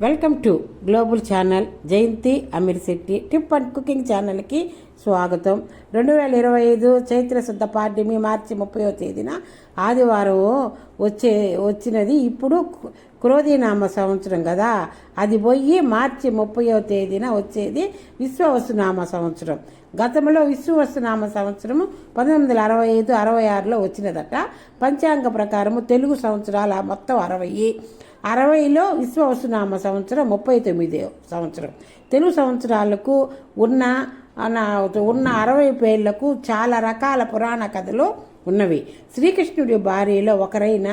Welcome to global channel. Jayanti Amirshetti tip and cooking ఛానల్కి స్వాగతం. 2025 చైత్ర శుద్ధ పాడ్యమి మార్చి 30వ తేదీన ఆదివారం వచ్చినది. ఇప్పుడు క్రోధీనామ సంవత్సరం కదా, అది పోయి మార్చి 30వ తేదీన వచ్చేది విశ్వవసునామ సంవత్సరం. గతంలో విశ్వవసునామ సంవత్సరం 1965-66లో వచ్చినదట. పంచాంగ ప్రకారము తెలుగు సంవత్సరాల మొత్తం 60లో విశ్వవసునామ సంవత్సరం 39వ సంవత్సరం. తెలుగు సంవత్సరాలకు ఉన్న 60 పేర్లకు చాలా రకాల పురాణ కథలు ఉన్నవి. శ్రీకృష్ణుడి భార్యలో ఒకరైన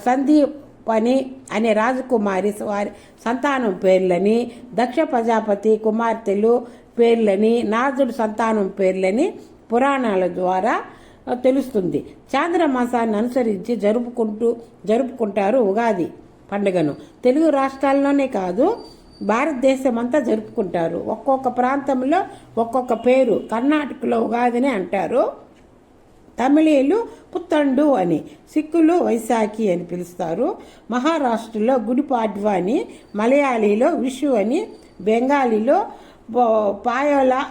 సందీపని అనే రాజకుమారి వారి సంతానం పేర్లని, దక్ష ప్రజాపతి కుమార్తెలు పేర్లని, నారదుడి సంతానం పేర్లని పురాణాల ద్వారా తెలుస్తుంది. చాంద్రమాసాన్ని అనుసరించి జరుపుకుంటారు ఉగాది పండుగను. తెలుగు రాష్ట్రాల్లోనే కాదు, భారతదేశం అంతా జరుపుకుంటారు. ఒక్కొక్క ప్రాంతంలో ఒక్కొక్క పేరు. కర్ణాటకలో ఉగాదిని అంటారు, తమిళీయులు పుత్తండు అని, సిక్కులు వైశాఖి అని పిలుస్తారు, మహారాష్ట్రలో గుడి పాడ్వా అని, మలయాళీలో విషు అని, బెంగాలీలో పాయోలా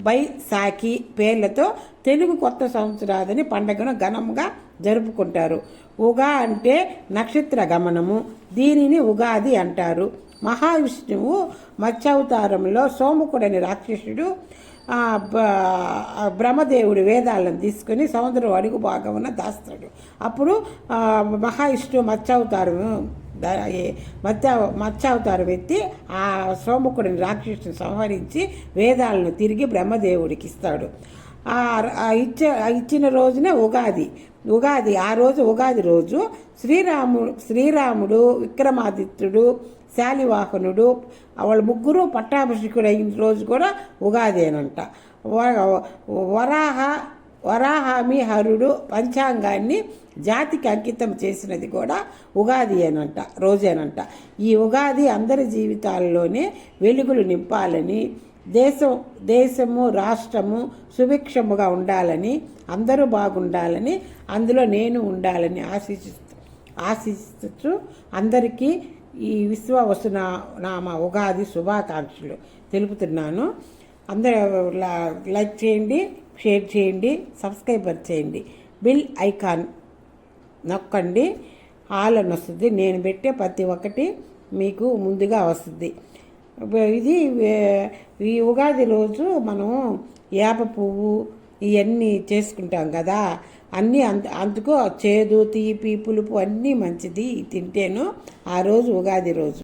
బైసాఖి పేర్లతో తెలుగు కొత్త సంవత్సరాదని పండుగను ఘనంగా జరుపుకుంటారు. ఉగా అంటే నక్షత్ర గమనము, దీనిని ఉగాది అంటారు. మహావిష్ణువు మత్స్యావతారంలో సోముకుడని రాక్షసుడు బ్రహ్మదేవుడి వేదాలను తీసుకుని సముద్రం అడుగు భాగమున దాస్తాడు. అప్పుడు మహావిష్ణువు మత్స్యావతారం ఎత్తి ఆ సోముకుడిని రాక్షసుని సంహరించి వేదాలను తిరిగి బ్రహ్మదేవుడికి ఇస్తాడు. ఇచ్చిన రోజునే ఉగాది. ఆ రోజు ఉగాది రోజు శ్రీరాముడు విక్రమాదిత్యుడు శాలివాహనుడు వాళ్ళ ముగ్గురు పట్టాభిషేకుడు అయిన రోజు కూడా ఉగాది అనంట. వరాహామి హరుడు పంచాంగాన్ని జాతికి అంకితం చేసినది కూడా ఉగాది రోజేనంట. ఈ ఉగాది అందరి జీవితాల్లోనే వెలుగులు నింపాలని, దేశము రాష్ట్రము సుభిక్షముగా ఉండాలని, అందరూ బాగుండాలని, అందులో నేను ఉండాలని ఆశిస్తూ అందరికీ ఈ విశ్వవసునామ ఉగాది శుభాకాంక్షలు తెలుపుతున్నాను. అందరూ లైక్ చేయండి, షేర్ చేయండి, సబ్స్క్రైబర్ చేయండి, బిల్ ఐకాన్ నొక్కండి, ఆల్ అని వస్తుంది. నేను పెట్టే ప్రతి ఒక్కటి మీకు ముందుగా వస్తుంది. ఈ ఉగాది రోజు మనం వేప పువ్వు ఇవన్నీ చేసుకుంటాం కదా, అన్నీ అందుకు చేదు తీపి పులుపు అన్నీ మంచిది తింటేను ఆ రోజు ఉగాది రోజు.